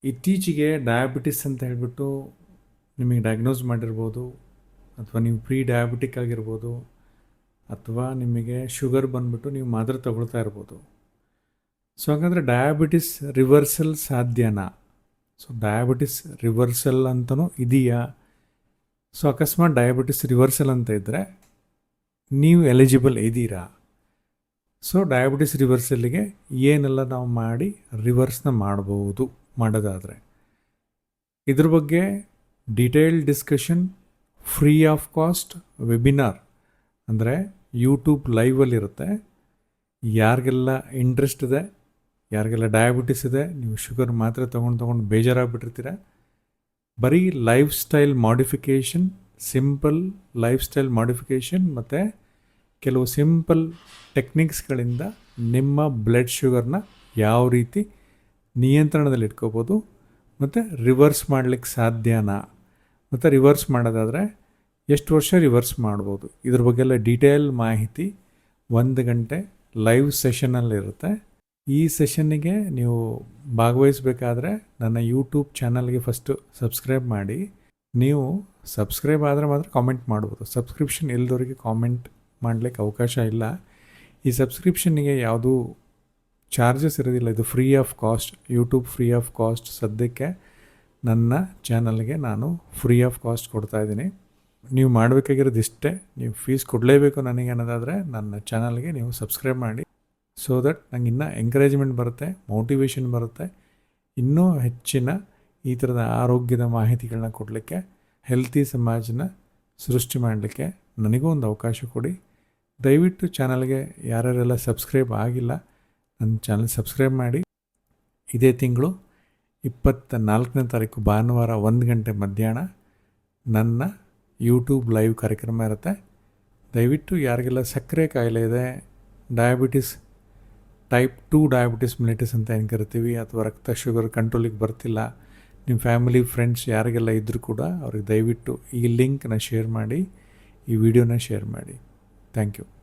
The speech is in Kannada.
ಇತ್ತೀಚೆಗೆ ಡಯಾಬಿಟಿಸ್ ಅಂತ ಹೇಳಿಬಿಟ್ಟು ನಿಮಗೆ ಡಯಾಗ್ನೋಸ್ ಮಾಡಿರ್ಬೋದು, ಅಥವಾ ನೀವು ಪ್ರೀ ಡಯಾಬಿಟಿಕ್ ಆಗಿರ್ಬೋದು, ಅಥವಾ ನಿಮಗೆ ಶುಗರ್ ಬಂದುಬಿಟ್ಟು ನೀವು ಮಾತ್ರೆ ತಗೊಳ್ತಾ ಇರ್ಬೋದು. ಸೊ ಹಾಗಾದರೆ ಡಯಾಬಿಟಿಸ್ ರಿವರ್ಸಲ್ ಸಾಧ್ಯನಾ? ಸೊ ಡಯಾಬಿಟಿಸ್ ರಿವರ್ಸಲ್ ಅಂತಲೂ ಇದೆಯಾ? ಸೊ ಅಕಸ್ಮಾತ್ ಡಯಾಬಿಟಿಸ್ ರಿವರ್ಸಲ್ ಅಂತ ಇದ್ದರೆ ನೀವು ಎಲಿಜಿಬಲ್ ಇದ್ದೀರಾ? ಸೊ ಡಯಾಬಿಟಿಸ್ ರಿವರ್ಸಲ್ಲಿಗೆ ಏನೆಲ್ಲ ನಾವು ಮಾಡಿ ರಿವರ್ಸ್ನ ಮಾಡೋದಾದರೆ, ಇದ್ರ ಬಗ್ಗೆ detail discussion free of cost webinar ಅಂದರೆ ಯೂಟ್ಯೂಬ್ ಲೈವಲ್ಲಿರುತ್ತೆ. ಯಾರಿಗೆಲ್ಲ ಇಂಟ್ರೆಸ್ಟ್ ಇದೆ, ಯಾರಿಗೆಲ್ಲ ಡಯಾಬಿಟಿಸ್ ಇದೆ, ನೀವು ಶುಗರ್ ಮಾತ್ರೆ ತೊಗೊಂಡು ಬೇಜಾರಾಗ್ಬಿಟ್ಟಿರ್ತೀರ, ಬರೀ life style modification, simple life style modification ಮತ್ತು ಕೆಲವು ಸಿಂಪಲ್ ಟೆಕ್ನಿಕ್ಸ್ಗಳಿಂದ ನಿಮ್ಮ ಬ್ಲಡ್ ಶುಗರ್ನ ಯಾವ ರೀತಿ ನಿಯಂತ್ರಣದಲ್ಲಿ ಇಟ್ಕೋಬೋದು ಮತ್ತು ರಿವರ್ಸ್ ಮಾಡಲಿಕ್ಕೆ ಸಾಧ್ಯನಾ, ಮತ್ತು ರಿವರ್ಸ್ ಮಾಡೋದಾದರೆ ಎಷ್ಟು ವರ್ಷ ರಿವರ್ಸ್ ಮಾಡ್ಬೋದು, ಇದ್ರ ಬಗ್ಗೆ ಎಲ್ಲ ಡೀಟೇಲ್ ಮಾಹಿತಿ 1 ಗಂಟೆ ಲೈವ್ ಸೆಷನ್ನಲ್ಲಿರುತ್ತೆ. ಈ ಸೆಷನ್ನಿಗೆ ನೀವು ಭಾಗವಹಿಸಬೇಕಾದ್ರೆ ನನ್ನ ಯೂಟ್ಯೂಬ್ ಚಾನಲ್ಗೆ ಫಸ್ಟು ಸಬ್ಸ್ಕ್ರೈಬ್ ಮಾಡಿ. ನೀವು ಸಬ್ಸ್ಕ್ರೈಬ್ ಆದರೆ ಮಾತ್ರ ಕಾಮೆಂಟ್ ಮಾಡ್ಬೋದು. ಸಬ್ಸ್ಕ್ರಿಪ್ಷನ್ ಇಲ್ಲದವರಿಗೆ ಕಾಮೆಂಟ್ ಮಾಡಲಿಕ್ಕೆ ಅವಕಾಶ ಇಲ್ಲ. ಈ ಸಬ್ಸ್ಕ್ರಿಪ್ಷನ್ನಿಗೆ ಯಾವುದೂ ಚಾರ್ಜಸ್ ಇರೋದಿಲ್ಲ, ಇದು free of cost. YouTube free of cost. ಸದ್ಯಕ್ಕೆ ನನ್ನ ಚಾನಲ್ಗೆ ನಾನು ಫ್ರೀ ಆಫ್ ಕಾಸ್ಟ್ ಕೊಡ್ತಾಯಿದ್ದೀನಿ. ನೀವು ಮಾಡಬೇಕಾಗಿರೋದು ಇಷ್ಟೇ, ನೀವು ಫೀಸ್ ಕೊಡಲೇಬೇಕು ನನಗೆ ಅನ್ನೋದಾದರೆ ನನ್ನ ಚಾನಲ್ಗೆ ನೀವು ಸಬ್ಸ್ಕ್ರೈಬ್ ಮಾಡಿ. ಸೊ ದಟ್ ನಂಗೆ ಇನ್ನೂ ಎಂಕರೇಜ್ಮೆಂಟ್ ಬರುತ್ತೆ, ಮೋಟಿವೇಶನ್ ಬರುತ್ತೆ, ಇನ್ನೂ ಹೆಚ್ಚಿನ ಈ ಥರದ ಆರೋಗ್ಯದ ಮಾಹಿತಿಗಳನ್ನ ಕೊಡಲಿಕ್ಕೆ, ಹೆಲ್ತಿ ಸಮಾಜನ ಸೃಷ್ಟಿ ಮಾಡಲಿಕ್ಕೆ ನನಗೂ ಒಂದು ಅವಕಾಶ ಕೊಡಿ. ದಯವಿಟ್ಟು ಚಾನಲ್ಗೆ ಯಾರ್ಯಾರೆಲ್ಲ ಸಬ್ಸ್ಕ್ರೈಬ್ ಆಗಿಲ್ಲ ನನ್ನ ಚಾನಲ್ ಸಬ್ಸ್ಕ್ರೈಬ್ ಮಾಡಿ. ಇದೇ ತಿಂಗಳು 24ನೇ ತಾರೀಕು ಭಾನುವಾರ 1 ಗಂಟೆ ಮಧ್ಯಾಹ್ನ ನನ್ನ ಯೂಟ್ಯೂಬ್ ಲೈವ್ ಕಾರ್ಯಕ್ರಮ ಇರುತ್ತೆ. ದಯವಿಟ್ಟು ಯಾರಿಗೆಲ್ಲ ಸಕ್ಕರೆ ಕಾಯಿಲೆ ಇದೆ, ಡಯಾಬಿಟಿಸ್ ಟೈಪ್ 2 ಡಯಾಬಿಟಿಸ್ ಮೆಲಿಟಸ್ ಅಂತ ಏನು ಕರಿತೀವಿ, ಅಥವಾ ರಕ್ತ ಶುಗರ್ ಕಂಟ್ರೋಲಿಗೆ ಬರ್ತಿಲ್ಲ, ನಿಮ್ಮ ಫ್ಯಾಮಿಲಿ ಫ್ರೆಂಡ್ಸ್ ಯಾರಿಗೆಲ್ಲ ಇದ್ದರೂ ಕೂಡ ಅವ್ರಿಗೆ ದಯವಿಟ್ಟು ಈ ಲಿಂಕ್ನ ಶೇರ್ ಮಾಡಿ, ಈ ವಿಡಿಯೋನ ಶೇರ್ ಮಾಡಿ. Thank you.